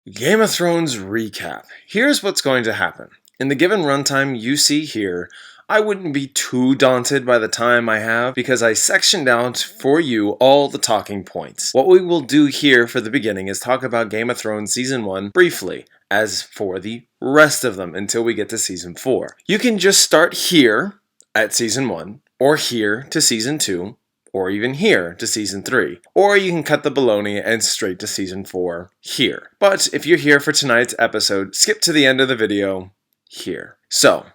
Game of Thrones recap. Here's what's going to happen. In the given runtime you see here, I wouldn't be too daunted by the time I have because I sectioned out for you all the talking points. What we will do here for the beginning is talk about Game of Thrones Season 1 briefly, as for the rest of them until we get to Season 4. You can just start here at Season 1, or here to Season 2, or even here to Season 3. Or you can cut the baloney and straight to Season 4 here. But if you're here for tonight's episode, skip to the end of the video here. So,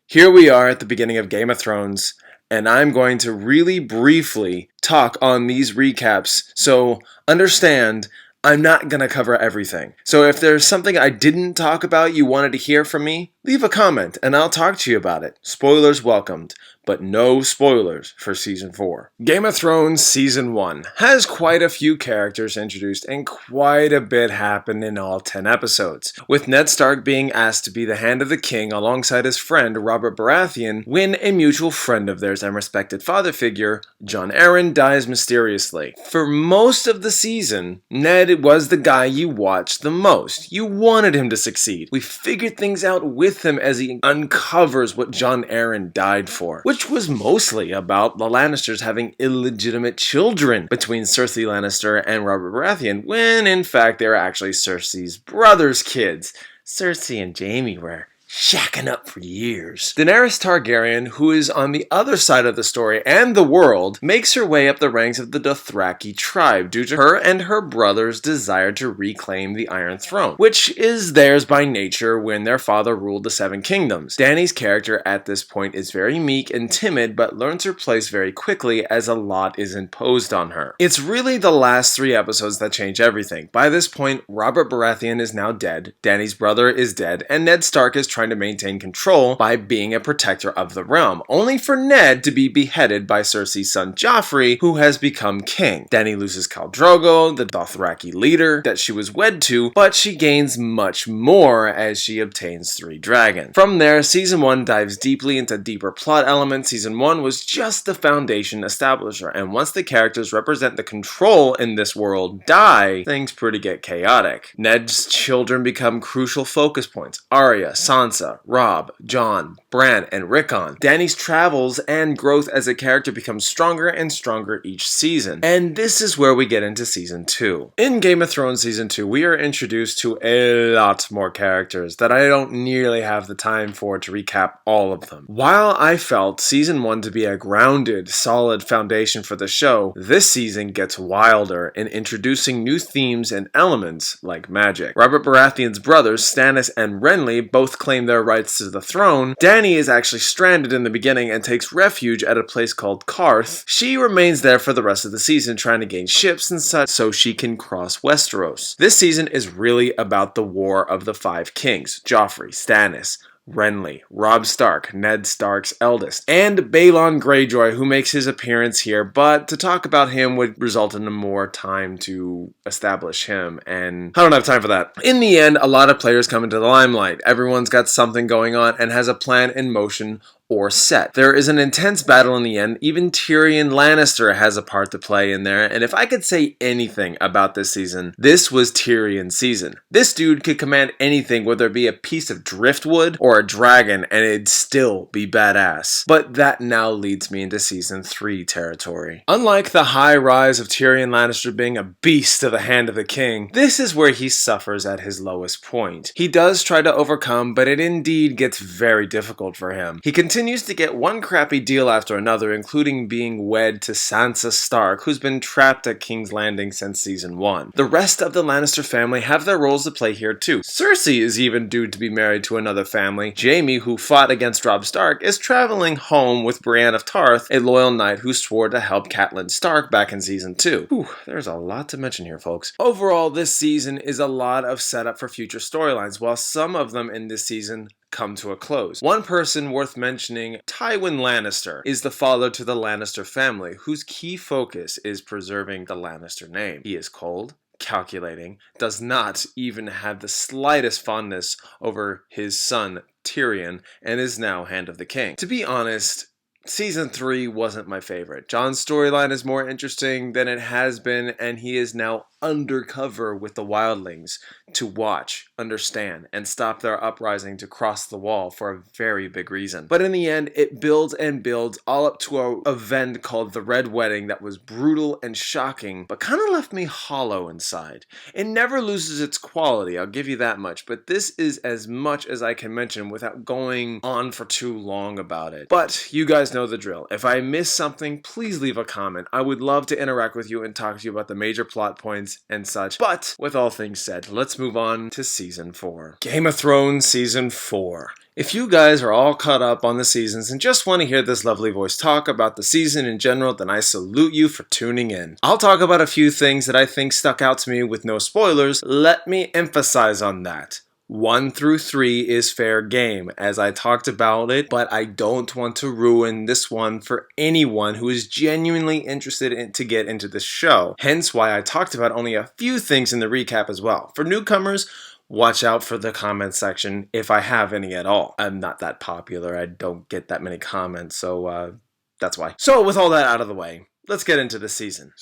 here we are at the beginning of Game of Thrones, and I'm going to really briefly talk on these recaps, so understand I'm not going to cover everything. So if there's something I didn't talk about you wanted to hear from me, leave a comment and I'll talk to you about it. Spoilers welcomed, but no spoilers for Season 4. Game of Thrones Season 1 has quite a few characters introduced and quite a bit happened in all 10 episodes, with Ned Stark being asked to be the Hand of the King alongside his friend Robert Baratheon when a mutual friend of theirs and respected father figure, Jon Arryn, dies mysteriously. For most of the season, Ned was the guy you watched the most. You wanted him to succeed. We figured things out with him as he uncovers what Jon Arryn died for, which was mostly about the Lannisters having illegitimate children between Cersei Lannister and Robert Baratheon, when in fact they were actually Cersei's brother's kids. Cersei and Jaime were shacking up for years. Daenerys Targaryen, who is on the other side of the story and the world, makes her way up the ranks of the Dothraki tribe due to her and her brother's desire to reclaim the Iron Throne, which is theirs by nature when their father ruled the Seven Kingdoms. Dany's character at this point is very meek and timid, but learns her place very quickly as a lot is imposed on her. It's really the last 3 episodes that change everything. By this point, Robert Baratheon is now dead, Dany's brother is dead, and Ned Stark is trying to maintain control by being a protector of the realm, only for Ned to be beheaded by Cersei's son Joffrey, who has become king. Dany loses Khal Drogo, the Dothraki leader that she was wed to, but she gains much more as she obtains 3 dragons. From there, Season 1 dives deeply into deeper plot elements. Season 1 was just the foundation establisher, and once the characters represent the control in this world die, things pretty get chaotic. Ned's children become crucial focus points. Arya, Sansa, Robb, Jon, Bran, and Rickon. Dany's travels and growth as a character becomes stronger and stronger each season. And this is where we get into Season 2. In Game of Thrones Season 2, we are introduced to a lot more characters that I don't nearly have the time for to recap all of them. While I felt Season 1 to be a grounded, solid foundation for the show, this season gets wilder in introducing new themes and elements like magic. Robert Baratheon's brothers, Stannis and Renly, both claim their rights to the throne. Dany is actually stranded in the beginning and takes refuge at a place called Karth. She remains there for the rest of the season trying to gain ships and such so she can cross Westeros. This season is really about the War of the 5 Kings: Joffrey, Stannis, Renly, Robb Stark, Ned Stark's eldest, and Balon Greyjoy, who makes his appearance here, but to talk about him would result in more time to establish him, and I don't have time for that. In the end, a lot of players come into the limelight. Everyone's got something going on and has a plan in motion or set. There is an intense battle in the end. Even Tyrion Lannister has a part to play in there, and if I could say anything about this season, this was Tyrion's season. This dude could command anything, whether it be a piece of driftwood or a dragon, and it'd still be badass. But that now leads me into Season 3 territory. Unlike the high rise of Tyrion Lannister being a beast to the Hand of the King, this is where he suffers at his lowest point. He does try to overcome, but it indeed gets very difficult for him. He continues to get one crappy deal after another, including being wed to Sansa Stark, who's been trapped at King's Landing since Season 1. The rest of the Lannister family have their roles to play here too. Cersei is even due to be married to another family. Jaime, who fought against Robb Stark, is traveling home with Brienne of Tarth, a loyal knight who swore to help Catelyn Stark back in Season 2. Whew, there's a lot to mention here, folks. Overall, this season is a lot of setup for future storylines, while some of them in this season come to a close. One person worth mentioning, Tywin Lannister, is the father to the Lannister family, whose key focus is preserving the Lannister name. He is cold, calculating, does not even have the slightest fondness over his son Tyrion, and is now Hand of the King. To be honest, Season 3 wasn't my favorite. John's storyline is more interesting than it has been, and he is now undercover with the wildlings to watch, understand, and stop their uprising to cross the wall for a very big reason. But in the end, it builds and builds all up to an event called the Red Wedding that was brutal and shocking, but kind of left me hollow inside. It never loses its quality, I'll give you that much, but this is as much as I can mention without going on for too long about it. But you guys know the drill. If I miss something, please leave a comment. I would love to interact with you and talk to you about the major plot points and such. But with all things said, let's move on to Season 4. Game of Thrones Season 4. If you guys are all caught up on the seasons and just want to hear this lovely voice talk about the season in general, then I salute you for tuning in. I'll talk about a few things that I think stuck out to me with no spoilers. Let me emphasize on that. 1 through 3 is fair game, as I talked about it, but I don't want to ruin this one for anyone who is genuinely interested to get into this show. Hence why I talked about only a few things in the recap as well. For newcomers, watch out for the comment section if I have any at all. I'm not that popular, I don't get that many comments, so that's why. So with all that out of the way, let's get into the season.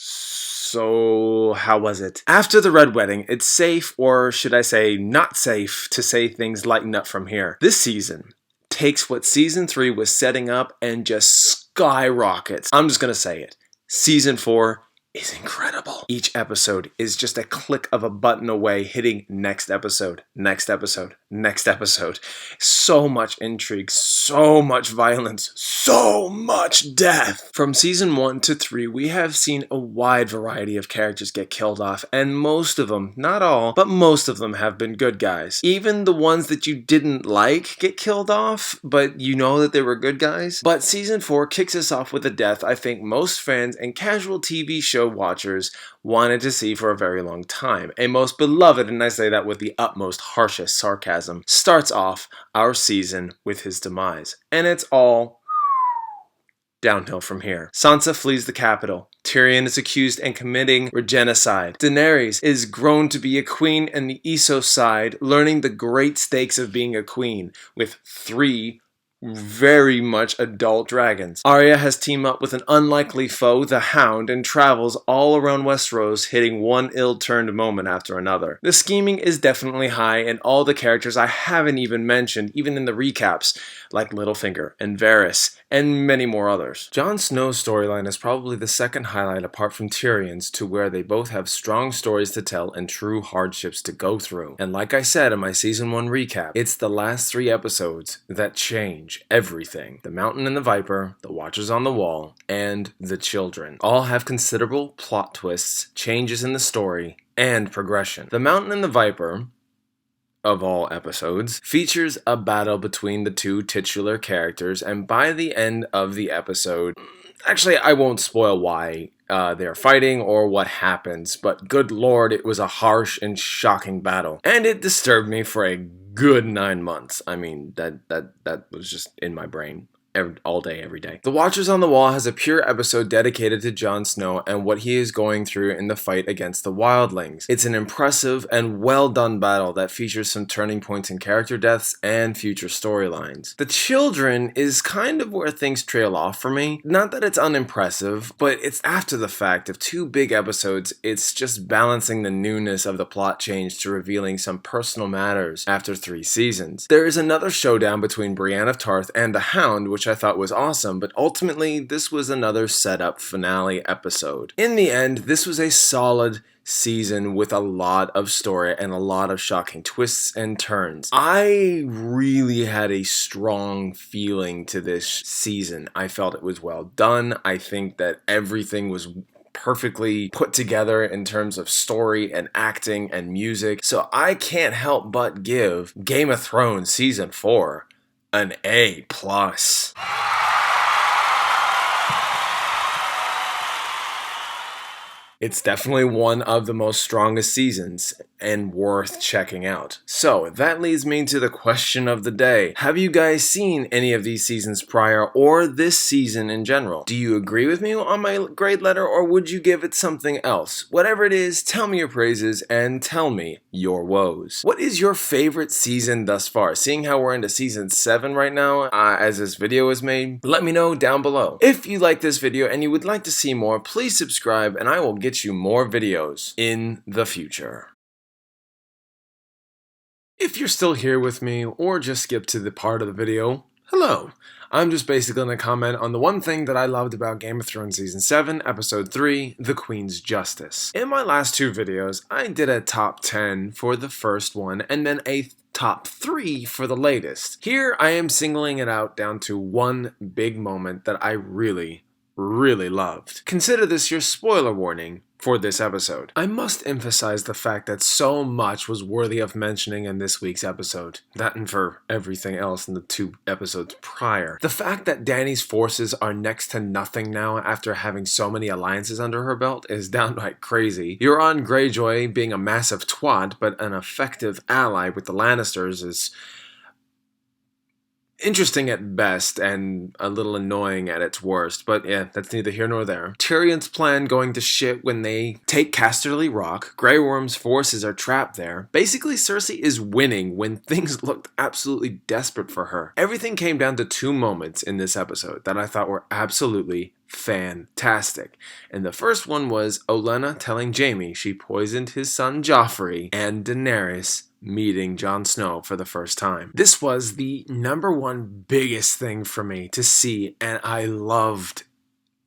So, how was it? After the Red Wedding, it's safe, or should I say not safe, to say things lighten up from here. This season takes what Season 3 was setting up and just skyrockets. I'm just gonna say it. Season 4 is incredible. Each episode is just a click of a button away, hitting next episode, next episode, next episode. So much intrigue, so much violence, so much death. From Season 1 to 3, we have seen a wide variety of characters get killed off, and most of them, not all, but most of them have been good guys. Even the ones that you didn't like get killed off, but you know that they were good guys. But Season 4 kicks us off with a death I think most fans and casual TV show watchers wanted to see for a very long time. A most beloved, and I say that with the utmost harshest sarcasm, starts off our season with his demise. And it's all downhill from here. Sansa flees the capital. Tyrion is accused and committing genocide. Daenerys is grown to be a queen in the Essos side, learning the great stakes of being a queen with 3 very much adult dragons. Arya has teamed up with an unlikely foe, the Hound, and travels all around Westeros, hitting one ill-turned moment after another. The scheming is definitely high, and all the characters I haven't even mentioned, even in the recaps, like Littlefinger and Varys, and many more others. Jon Snow's storyline is probably the second highlight apart from Tyrion's, to where they both have strong stories to tell and true hardships to go through. And like I said in my Season 1 recap, it's the last 3 episodes that change everything. The Mountain and the Viper, the Watchers on the Wall, and the Children all have considerable plot twists, changes in the story, and progression. The Mountain and the Viper, of all episodes, features a battle between the 2 titular characters, and by the end of the episode, actually I won't spoil why they're fighting or what happens, but good lord, it was a harsh and shocking battle, and it disturbed me for a good 9 months. I mean, that was just in my brain all day, every day. The Watchers on the Wall has a pure episode dedicated to Jon Snow and what he is going through in the fight against the wildlings. It's an impressive and well done battle that features some turning points in character deaths and future storylines. The Children is kind of where things trail off for me. Not that it's unimpressive, but it's after the fact of 2 big episodes. It's just balancing the newness of the plot change to revealing some personal matters after 3 seasons. There is another showdown between Brienne of Tarth and the Hound, which I thought was awesome, but ultimately this was another setup finale episode. In the end, this was a solid season with a lot of story and a lot of shocking twists and turns. I really had a strong feeling to this season. I felt it was well done. I think that everything was perfectly put together in terms of story and acting and music. So I can't help but give Game of Thrones Season 4 an A+. It's definitely one of the most strongest seasons, and worth checking out. So that leads me to the question of the day. Have you guys seen any of these seasons prior or this season in general? Do you agree with me on my grade letter or would you give it something else? Whatever it is, tell me your praises and tell me your woes. What is your favorite season thus far? Seeing how we're into season 7 right now as this video is made, let me know down below. If you like this video and you would like to see more, please subscribe and I will get you more videos in the future. If you're still here with me, or just skipped to the part of the video, hello. I'm just basically going to comment on the one thing that I loved about Game of Thrones Season 7, Episode 3, The Queen's Justice. In my last 2 videos, I did a top 10 for the first one, and then a top 3 for the latest. Here, I am singling it out down to one big moment that I really loved. Consider this your spoiler warning for this episode. I must emphasize the fact that so much was worthy of mentioning in this week's episode. That and for everything else in the 2 episodes prior. The fact that Dany's forces are next to nothing now after having so many alliances under her belt is downright crazy. Euron Greyjoy being a massive twat but an effective ally with the Lannisters is interesting at best and a little annoying at its worst, but yeah, that's neither here nor there. Tyrion's plan going to shit when they take Casterly Rock. Grey Worm's forces are trapped there. Basically, Cersei is winning when things looked absolutely desperate for her. Everything came down to 2 moments in this episode that I thought were absolutely fantastic. And the first one was Olenna telling Jaime she poisoned his son Joffrey, and Daenerys meeting Jon Snow for the first time. This was the #1 biggest thing for me to see, and I loved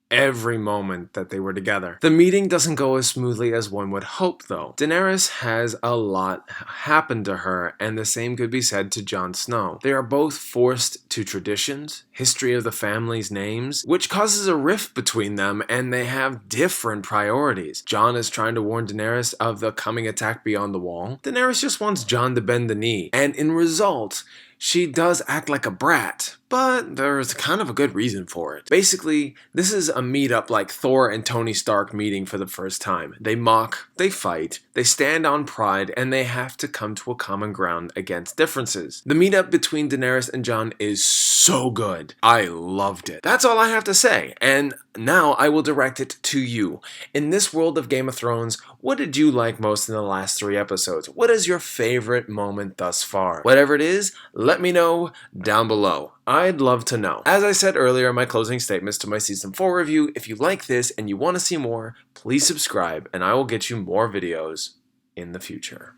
every moment that they were together. The meeting doesn't go as smoothly as one would hope though. Daenerys has a lot happen to her, and the same could be said to Jon Snow. They are both forced to traditions, history of the family's names, which causes a rift between them, and they have different priorities. Jon is trying to warn Daenerys of the coming attack beyond the wall. Daenerys just wants Jon to bend the knee, and in result, she does act like a brat, but there's kind of a good reason for it. Basically, this is a meetup like Thor and Tony Stark meeting for the first time. They mock, they fight, they stand on pride, and they have to come to a common ground against differences. The meetup between Daenerys and Jon is so good. I loved it. That's all I have to say, and now I will direct it to you. In this world of Game of Thrones, what did you like most in the last 3 episodes? What is your favorite moment thus far? Whatever it is, let me know down below. I'd love to know. As I said earlier in my closing statements to my Season 4 review, if you like this and you want to see more, please subscribe and I will get you more videos in the future.